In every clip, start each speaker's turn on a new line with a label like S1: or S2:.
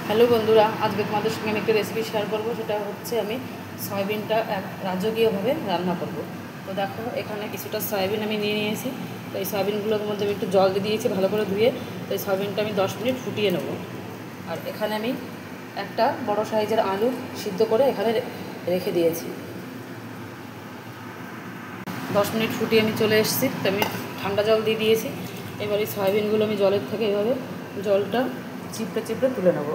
S1: Hello বন্ধুরা, আজকে তোমাদের সঙ্গে আমি একটা রেসিপি শেয়ার করবো। সেটা হচ্ছে আমি সয়াবিনটা এক রাজকীয়ভাবে রান্না করব। তো দেখো, এখানে কিছুটা সয়াবিন আমি নিয়ে নিয়েছি। তো এই সয়াবিনগুলোর মধ্যে আমি একটু জল দিয়ে দিয়েছি ভালো করে ধুয়ে। তো এই সয়াবিনটা আমি 10 মিনিট ফুটিয়ে নেব। আর এখানে আমি একটা বড় সাইজের আলু সিদ্ধ করে এখানে রেখে দিয়েছি। 10 মিনিট ফুটিয়ে আমি চলে এসেছি। তো আমি ঠান্ডা জল দিয়ে দিয়েছি। এবার এই সয়াবিনগুলো আমি জলের থেকে এভাবে জলটা চিপড়ে চিপড়ে তুলে নেব।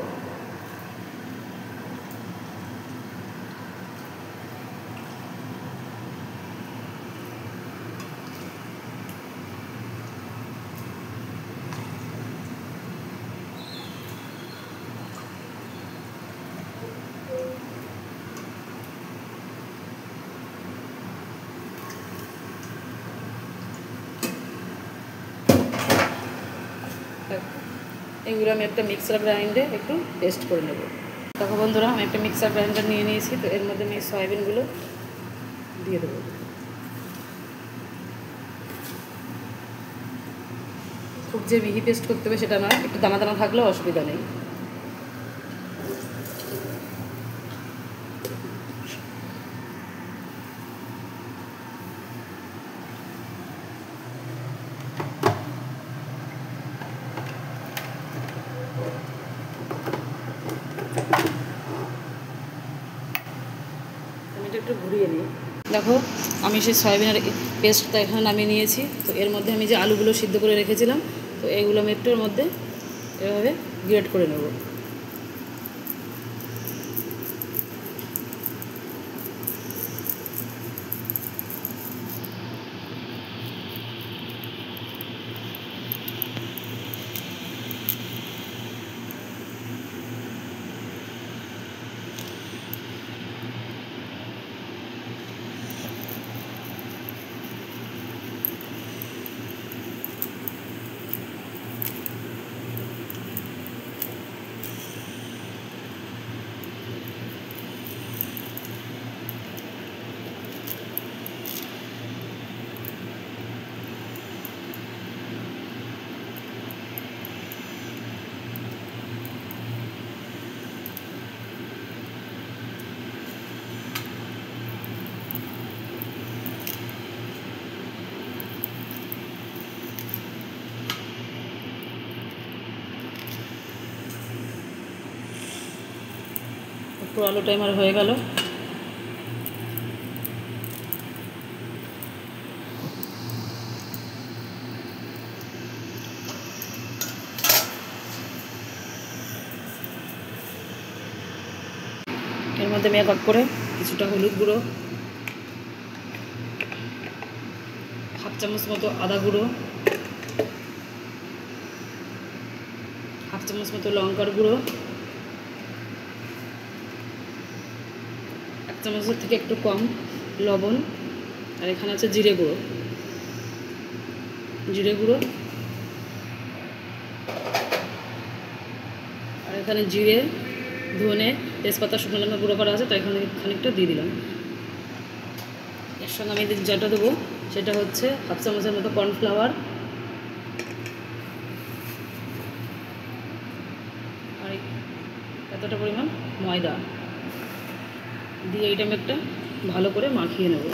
S1: এগুলো আমি একটা মিক্সার গ্রাইন্ডে একটু পেস্ট করে নেব। দেখো বন্ধুরা, আমি একটা মিক্সার গ্রাইন্ডার নিয়ে নিয়েছি। তো এর মধ্যে আমি সয়াবিনগুলো দিয়ে দেবো। খুব যে মিহি পেস্ট করতে হবে সেটা নয়, একটু দানা দানা থাকলেও অসুবিধা নেই। আমি এটা একটু ঘুরিয়ে নিই। দেখো, আমি সেই সয়াবিনের পেস্টটা এখানে নামিয়ে নিয়েছি। তো এর মধ্যে আমি যে আলুগুলো সিদ্ধ করে রেখেছিলাম, তো এইগুলো আমি একটু এর মধ্যে এভাবে গ্রেট করে নেব। একটু আলুটা আমার হয়ে গেল। এর মধ্যে আমি এক এক করে কিছুটা হলুদ গুঁড়ো, হাফ চামচ মতো আদা গুঁড়ো, হাফ চামচ মতো লঙ্কার গুঁড়ো, 1 চামচের থেকে একটু কম লবণ, আর এখানে আছে জিরে গুঁড়ো। আর এখানে জিরে, ধনে, তেজপাতা, শুকনো লঙ্কা গুঁড়ো করা আছে, তাই এখানে খানিকটা দিয়ে দিলাম। এর সঙ্গে আমি যেটা দেবো সেটা হচ্ছে হাফ চামচের মতো কর্নফ্লাওয়ার, আর এতটা পরিমাণ ময়দা দিয়ে এইটা আমি একটা ভালো করে মাখিয়ে নেব।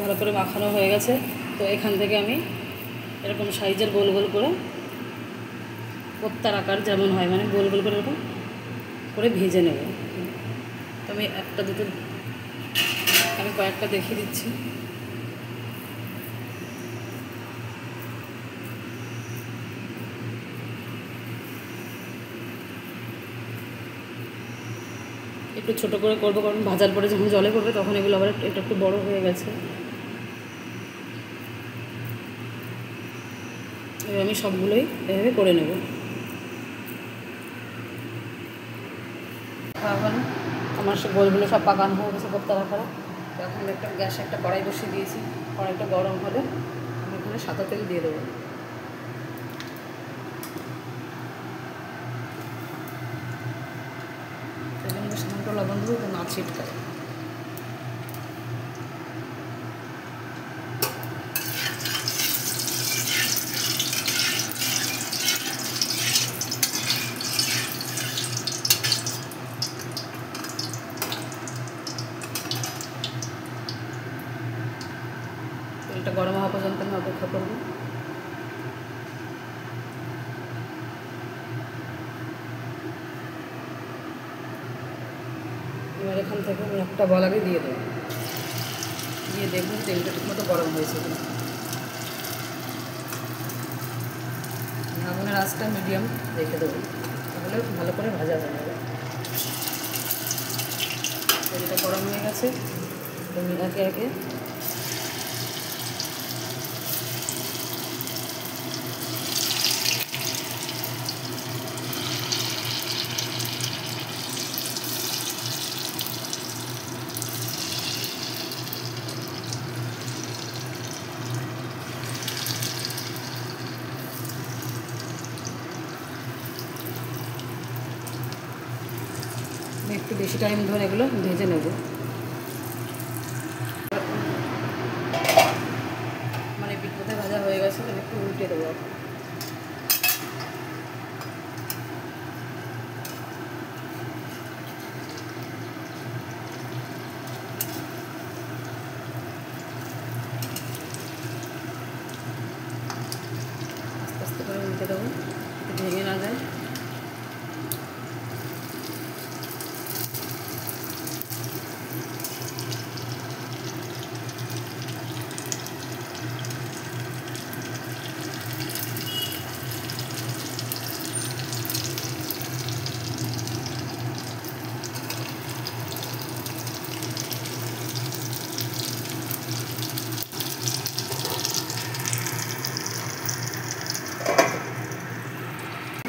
S1: ভালো করে মাখানো হয়ে গেছে। তো এখান থেকে আমি এরকম সাইজের গোল গোল করে, কোপ্তার আকার যেমন হয়, মানে গোল গোল করে এরকম করে ভেজে নেব। তো আমি একটা দুটো আমি কয়েকটা দেখিয়ে দিচ্ছি। একটু ছোটো করে করবো, কারণ ভাজার পরে যখন জলে পড়বে তখন এগুলো আবার একটু একটু বড়ো হয়ে গেছে। এবার আমি সবগুলোই এভাবে করে নেব। এখন আমার সব গোলগুলো সব পাকানো হয়ে গেছে কোপ্তা রাখারা। তো এখন একটা গ্যাসে একটা কড়াই বসিয়ে দিয়েছি। কড়াইটা গরম হলে আমি এখানে সাদা তেল দিয়ে দেবো। সেজন্য সামান্য লবণ দেবো না ছিটকায়। তেলটা গরম হওয়া পর্যন্ত আমি অপেক্ষা করব। এবার এখান থেকে আমি একটা বল আগে দিয়ে দেবো, দিয়ে দেখুন তেলটা ঠিকমতো গরম হয়েছে কিনা। আগুনের আঁচটা মিডিয়াম রেখে দেবো, তাহলে ভালো করে ভাজা হয়ে যাবে। তেলটা গরম হয়ে গেছে, আমি একে একে একটু বেশি টাইম ধরে এগুলো ভেজে নেব। মানে পিঠে ভাজা হয়ে গেছে, একটু উল্টে দেবো। আস্তে আস্তে করে উল্টে দেবো, ভেঙে না যায়।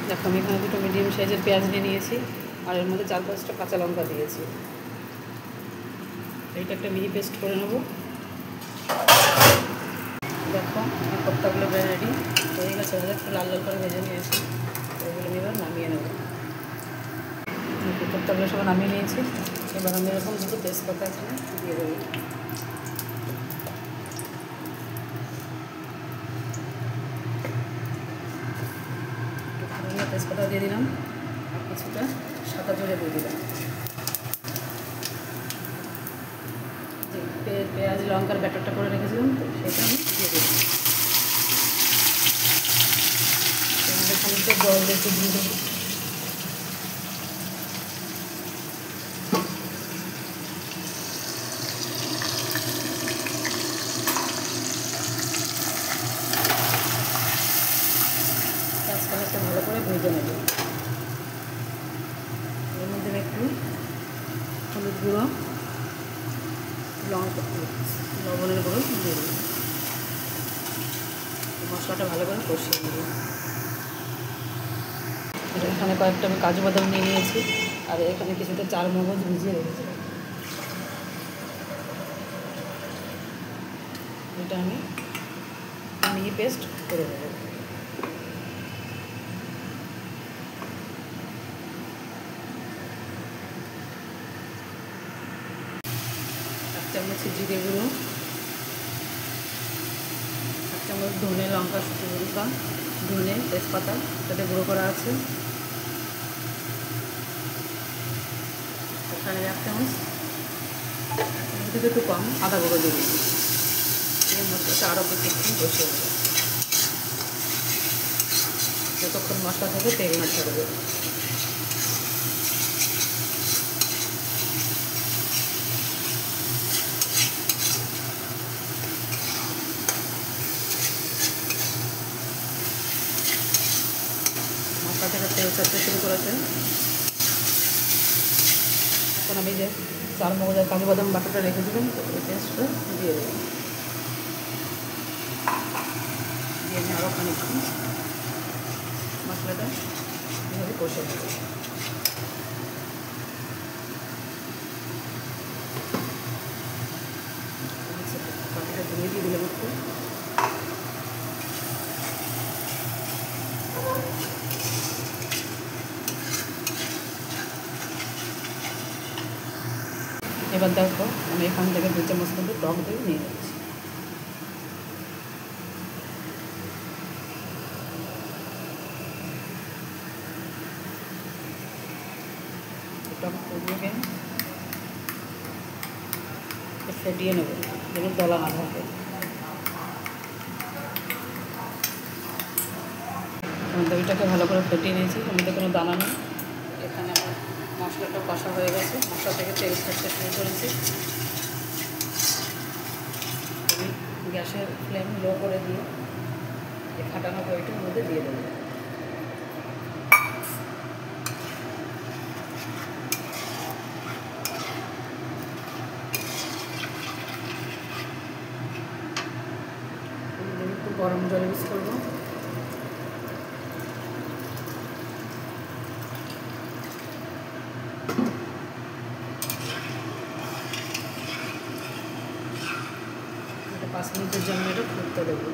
S1: দেখো আমি এখানে দুটো মিডিয়াম সাইজের পেঁয়াজ নিয়ে নিয়েছি, আর এর মধ্যে 4-5টা কাঁচা লঙ্কা দিয়েছি। এইটা একটা মিহি পেস্ট করে নেব। দেখো আমার কোপ্তাগুলো রেডি হয়ে গেছে, ভাজা একটু লাল লাল করে ভেজে নিয়েছি। ওইগুলো আমি এবার নামিয়ে নেব। কোপ্তাগুলো সব নামিয়ে নিয়েছি। এবার আমি এরকম দুটো তেজপাতা এখানে দিয়ে দেবো। তেজপাতা দিয়ে দিলাম, আর কিছুটা সাদা জলে দিয়ে দিলাম। যে পেঁয়াজ লঙ্কার ব্যাটারটা করে রেখেছিলাম, তো সেটা আমি দিয়ে দিলাম। খানিকটা জল একটু দিয়ে দেবো। পেঁয়াজটা ভালো করে ভেজে নেব। এর মধ্যে একটু হলুদ গুঁড়ো, লবণের গুঁড়ো দিয়ে দেবো। মশলাটা ভালো করে কষিয়ে নেব। এখানে কয়েকটা আমি কাজু বাদাম নিয়ে নিয়েছি, আর এখানে কিছুটা চারমগজ ভিজিয়ে রেখেছি। এটা আমি মিহি পেস্ট করে দেবো। চামচ জিরে গুঁড়ো, 1 চামচ ধনে লঙ্কা শুকনো লঙ্কা, ধনে তেজপাতা সাথে গুঁড়ো করা আছে। এখানে 1 চামচ থেকে একটু কম আদা গুঁড়ো দিয়ে দিচ্ছি। এই মশলাটা আরও কিছুক্ষণ বসিয়ে দেবো, যতক্ষণ মশলা থেকে তেল না ছাড়বে। মশলা থেকে তেল ছাড়তে শুরু করেছে। এখন আমি যে চারমগজ আর কাজু বাদাম বাটাটা রেখেছিলাম, তো এই পেস্টটা দিয়ে দেবো। দিয়ে আমি আরও খানিকক্ষণ মশলাটা এভাবে কষে দেবো। বাকিটা ধুয়ে দিয়ে দিলাম একটু। এবার দেখো আমি এখান থেকে 2 চামচ মতো টক দই নিয়ে নিচ্ছি। টক দইটাকে ফেটিয়ে নেব যেন দলা না থাকে। দইটাকে ভালো করে ফেটিয়ে নিয়েছি, এর মধ্যে কোনো দানা নেই। এখানে আমার মশলাটা কষা হয়ে গেছে, মশলা থেকে তেল ছাড়তে শুরু করেছি। আমি গ্যাসের ফ্লেম লো করে দিয়ে এই ফাটানো দইটার মধ্যে দিয়ে দেবো। একটু গরম জল ইউজ করবো। এটা 5 মিনিটের জন্য এটা ফুটতে দেবো।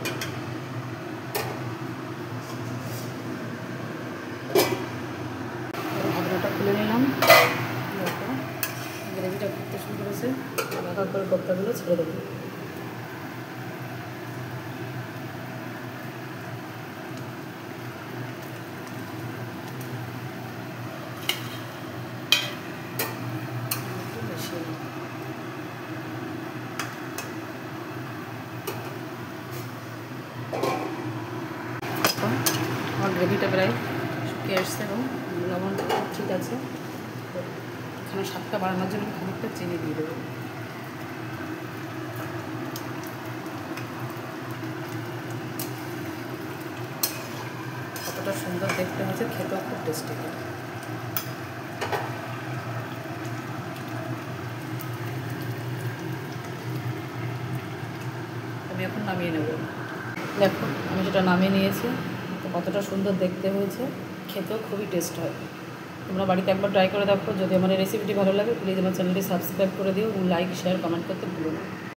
S1: ঢাকনাটা খুলে নিলাম। দেখো গ্রেভিটা ফুটতে শুরু করেছে। এক এক করে কোপ্তাগুলো ছেড়ে দেবো। আমার গ্রেভিটা প্রায় শুকিয়ে আসছে এবং লবণ ঠিক আছে। এখানে স্বাদটা বাড়ানোর জন্য খানিকটা চিনি দিয়ে দেবো। কতটা সুন্দর দেখতে হয়েছে, খেতেও খুব টেস্টি হয়। আমি এখন নামিয়ে নেব। দেখো আমি যেটা নামিয়ে নিয়েছি, তো কতটা সুন্দর দেখতে হয়েছে, খেতেও খুবই টেস্ট হয়। তোমরা বাড়িতে একবার ট্রাই করে দেখো। যদি আমার এই রেসিপিটি ভালো লাগে প্লিজ আমার চ্যানেলটি সাবস্ক্রাইব করে দিও এবং লাইক শেয়ার কমেন্ট করতে ভুলো না।